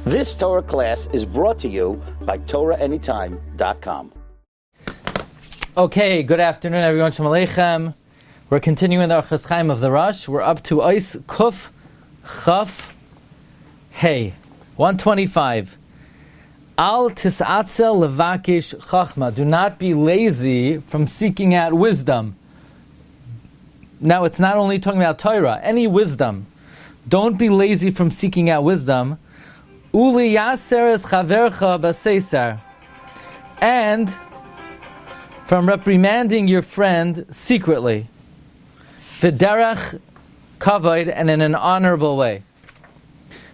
This Torah class is brought to you by TorahAnytime.com. Okay, good afternoon, everyone. Shalom Aleichem. We're continuing the Orchos Chaim of the Rosh. We're up to Ois Kuf Chaf Hey 125. Al tisatzel levakish chachma. Do not be lazy from seeking out wisdom. Now, it's not only talking about Torah, any wisdom. Don't be lazy from seeking out wisdom. Uli yaser es chavercha b'seisar. And from reprimanding your friend secretly. V'derech kavod, and in an honorable way.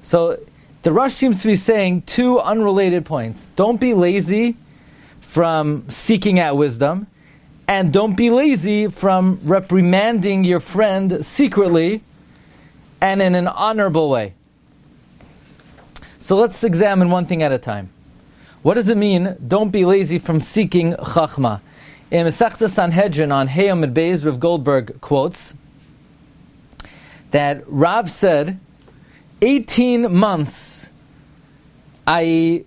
So, the Rosh seems to be saying two unrelated points. Don't be lazy from seeking out wisdom, and don't be lazy from reprimanding your friend secretly and in an honorable way. So let's examine one thing at a time. What does it mean, don't be lazy from seeking chachma? In Masechta Sanhedrin on Hey Amud Beis, Rav Goldberg quotes that Rav said, 18 months I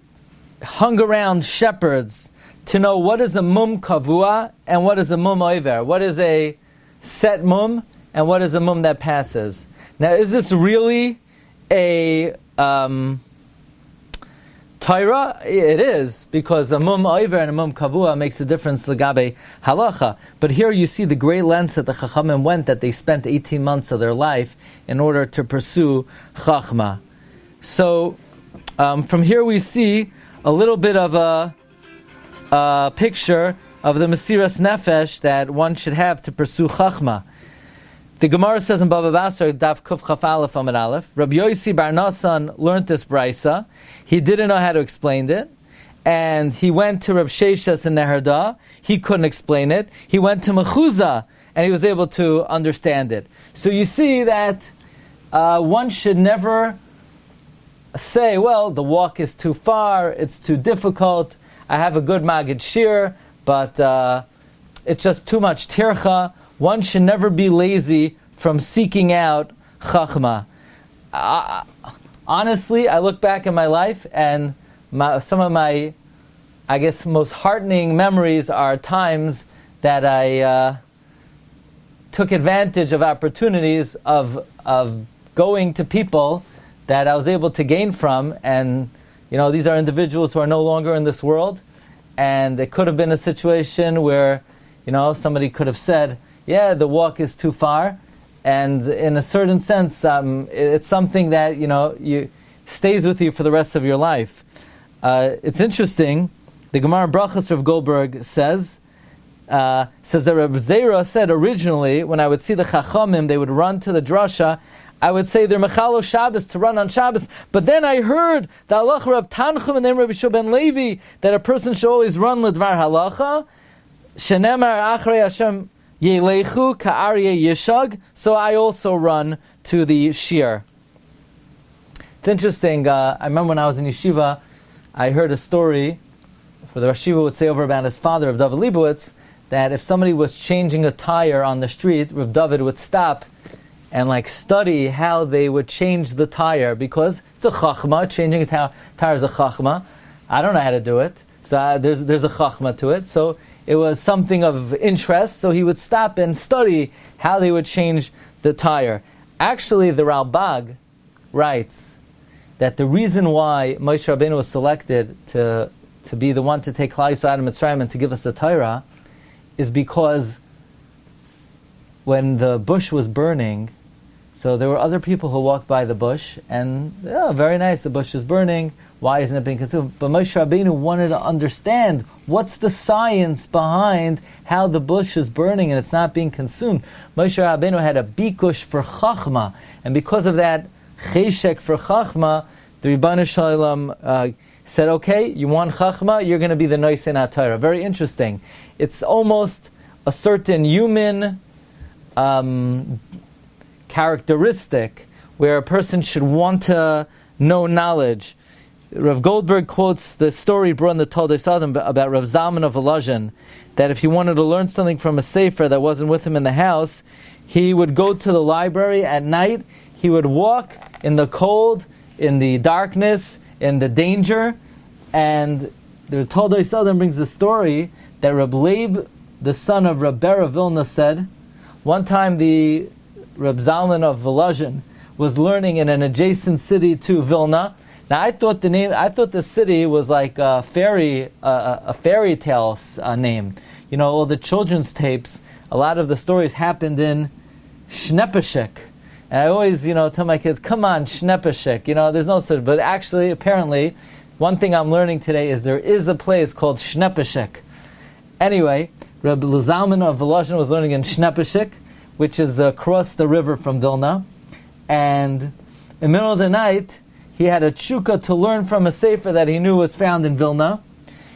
hung around shepherds to know what is a mum kavua and what is a mum oiver. What is a set mum and what is a mum that passes. Now, is this really a Torah? It is, because a mum oiver and a mum kavua makes a difference legabe halacha. But here you see the great lengths that the chachamim went, that they spent 18 months of their life in order to pursue chachma. So, from here we see a little bit of a picture of the Mesiras Nefesh that one should have to pursue chachma. The Gemara says in Bava Basra, Daf Kuf Chaf Aleph Amud Aleph, Rabbi Yosi Bar Nasan learned this brisa. He didn't know how to explain it, and he went to Reb Sheshes in Neherda. He couldn't explain it. He went to Mechuzah, and he was able to understand it. So you see that one should never say, well, the walk is too far, it's too difficult, I have a good Magid Shiur, but it's just too much tircha. One should never be lazy from seeking out chachma. Honestly, I look back in my life, and some of my, I guess, most heartening memories are times that I took advantage of opportunities of going to people that I was able to gain from, and these are individuals who are no longer in this world, and it could have been a situation where somebody could have said, yeah, the walk is too far, and in a certain sense, it's something that you stays with you for the rest of your life. It's interesting. The Gemara Brachos of Goldberg says that Rabbi Zera said originally, when I would see the Chachamim, they would run to the drasha. I would say they're Mechalo Shabbos, to run on Shabbos. But then I heard the halacha Rav Tanchum and then Rabbi Shua ben Levi that a person should always run Ledvar Halacha. Shenemar Achrei Hashem Yelechu Ka'aryeh Yishag. So I also run to the Shiur. It's interesting. I remember when I was in yeshiva, I heard a story where the Rosh Yeshiva would say over about his father, Rav David Leibowitz, that if somebody was changing a tire on the street, Rav David would stop and study how they would change the tire, because it's a chachma. Changing a tire is a chachma. I don't know how to do it, so there's a chachma to it. So it was something of interest. So he would stop and study how they would change the tire. Actually, the Ralbag writes that the reason why Moshe Rabbeinu was selected to be the one to take Klal Yisrael out of Mitzrayim and to give us the Torah is because when the bush was burning, so there were other people who walked by the bush, and very nice, the bush is burning, why isn't it being consumed? But Moshe Rabbeinu wanted to understand what's the science behind how the bush is burning and it's not being consumed. Moshe Rabbeinu had a bikush for chachma, and because of that cheshek for chachma, the Ribono Shel Olam said, okay, you want chachma, you're going to be the noisei HaTorah. Very interesting. It's almost a certain human characteristic where a person should want to know knowledge. Rav Goldberg quotes the story brought in the Toldos Adam about Rav Zalman of Volozhin, that if he wanted to learn something from a sefer that wasn't with him in the house, he would go to the library at night, he would walk in the cold, in the darkness, in the danger. And the Toldei Sodom brings the story that Reb Leib, the son of Rabbi of Vilna, said, one time the Reb Zalman of Volozhin was learning in an adjacent city to Vilna. Now I thought the city was like a fairy tale name. You know, all the children's tapes, a lot of the stories happened in Shnepeshek. And I always, tell my kids, come on, Shnepeshek. There's no such, but actually, apparently, one thing I'm learning today is there is a place called Shnepeshek. Anyway, Reb Zalman of Volozhin was learning in Shnepeshek, which is across the river from Vilna. And in the middle of the night, he had a tshuka to learn from a sefer that he knew was found in Vilna.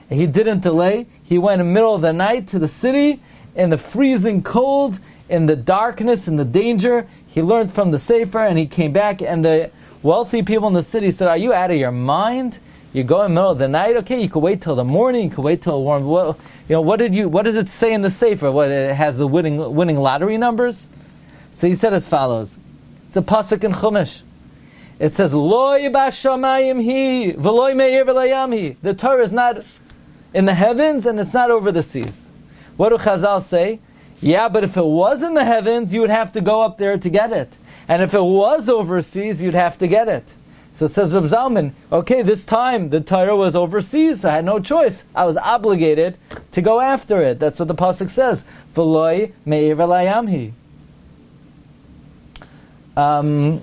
And he didn't delay. He went in the middle of the night to the city, in the freezing cold, in the darkness, in the danger. He learned from the sefer, and he came back, and the wealthy people in the city said, are you out of your mind? You go in the middle of the night? Okay, you could wait till the morning, you could wait till warm. What does it say in the sefer? What, it has the winning lottery numbers? So he said as follows. It's a pasuk in Chumash. It says, Lo yibashamayim hi, v'lo me'ir v'layam hi. The Torah is not in the heavens and it's not over the seas. What do Chazal say? Yeah, but if it was in the heavens, you would have to go up there to get it. And if it was overseas, you'd have to get it. So it says Reb Zalman, okay, this time the Torah was overseas, so I had no choice. I was obligated to go after it. That's what the pasuk says. V'lo me'ir v'layam hi.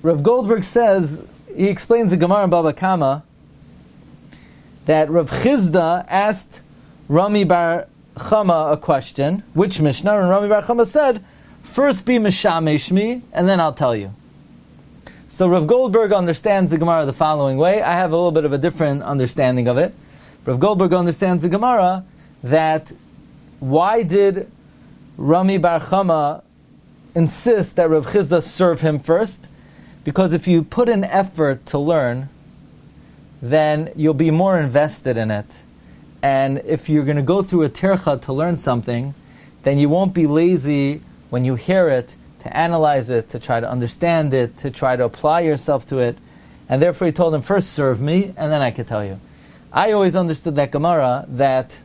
Rav Goldberg says, he explains the Gemara in Baba Kama, that Rav Chizda asked Rami Bar Chama a question, which Mishnah, and Rami Bar Chama said, first be Mishamesh me, and then I'll tell you. So Rav Goldberg understands the Gemara the following way. I have a little bit of a different understanding of it. Rav Goldberg understands the Gemara that why did Rami Bar Chama insist that Rav Chizda serve him first? Because if you put in effort to learn, then you'll be more invested in it. And if you're going to go through a tircha to learn something, then you won't be lazy when you hear it, to analyze it, to try to understand it, to try to apply yourself to it. And therefore he told him, first serve me, and then I can tell you. I always understood that Gemara, that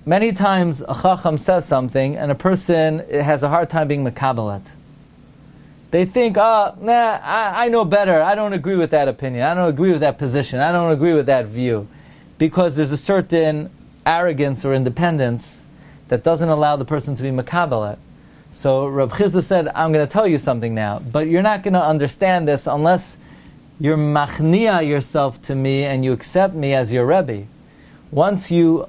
many times a chacham says something, and a person has a hard time being mekabelet. They think, I know better. I don't agree with that opinion. I don't agree with that position. I don't agree with that view. Because there's a certain arrogance or independence that doesn't allow the person to be mekabelet. So Reb Chizda said, I'm going to tell you something now, but you're not going to understand this unless you're machnia yourself to me and you accept me as your Rebbe. Once you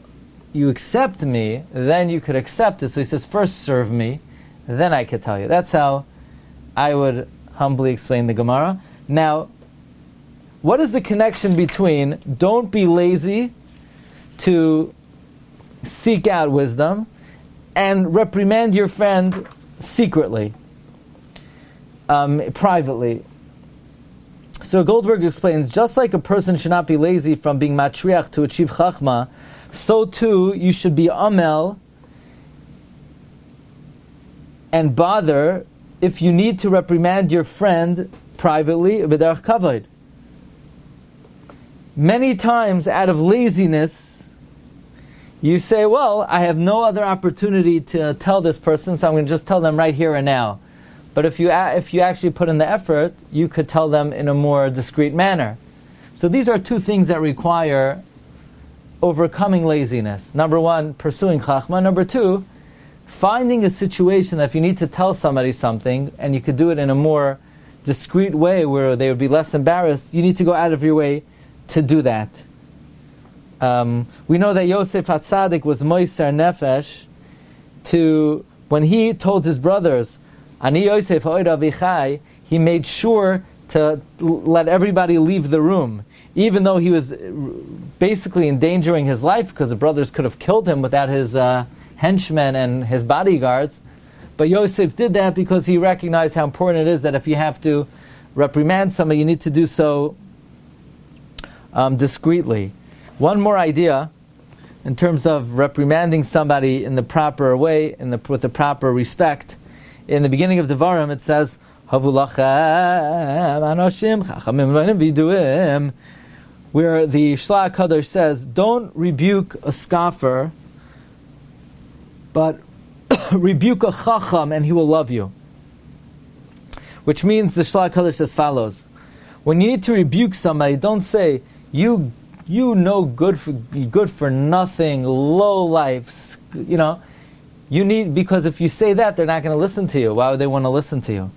accept me, then you could accept it. So he says, first serve me, then I could tell you. That's how I would humbly explain the Gemara. Now, what is the connection between don't be lazy to seek out wisdom and reprimand your friend secretly, privately? So Goldberg explains, just like a person should not be lazy from being matriach to achieve chachma, so too you should be amel and bother if you need to reprimand your friend privately, b'derech kavod. Many times, out of laziness, you say, well, I have no other opportunity to tell this person, so I'm going to just tell them right here and now. But if you actually put in the effort, you could tell them in a more discreet manner. So these are two things that require overcoming laziness. Number one, pursuing chachma. Number two, finding a situation that if you need to tell somebody something, and you could do it in a more discreet way where they would be less embarrassed, you need to go out of your way to do that. We know that Yosef HaTzadik was Moiser Nefesh when he told his brothers, Ani Yosef ha'od avichai, he made sure to let everybody leave the room, even though he was basically endangering his life because the brothers could have killed him without his henchmen and his bodyguards. But Yosef did that because he recognized how important it is that if you have to reprimand somebody, you need to do so discreetly. One more idea in terms of reprimanding somebody in the proper way, with the proper respect. In the beginning of Devarim, it says, Havu lachem anoshim chachamim levanim v'yiduim, where the Shla HaKadosh says, don't rebuke a scoffer, but rebuke a chacham and he will love you. Which means the Shla HaKadosh as follows. When you need to rebuke somebody, don't say, you know good for nothing, low life, you need, because if you say that, they're not going to listen to you. Why would they want to listen to you?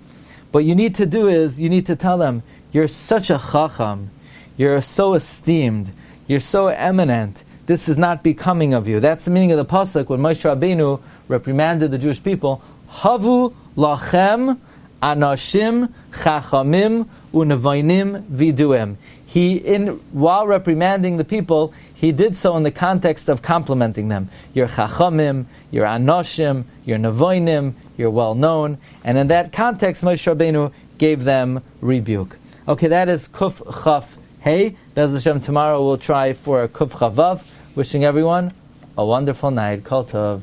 What you need to do is, you need to tell them, you're such a chacham, you're so esteemed, you're so eminent, this is not becoming of you. That's the meaning of the pasuk when Moshe Rabbeinu reprimanded the Jewish people, Havu lachem anashim chachamim unevainim viduim. While reprimanding the people, he did so in the context of complimenting them. You're chachamim, you're anoshim, you're nevainim, you're well known, and in that context, Moshe Rabbeinu gave them rebuke. Okay, that is Kuf Chaf Hey. Bez Hashem, tomorrow we'll try for Kuf Chavav. Wishing everyone a wonderful night. Kol Tov.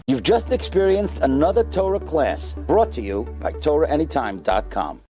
You've just experienced another Torah class brought to you by TorahAnytime.com.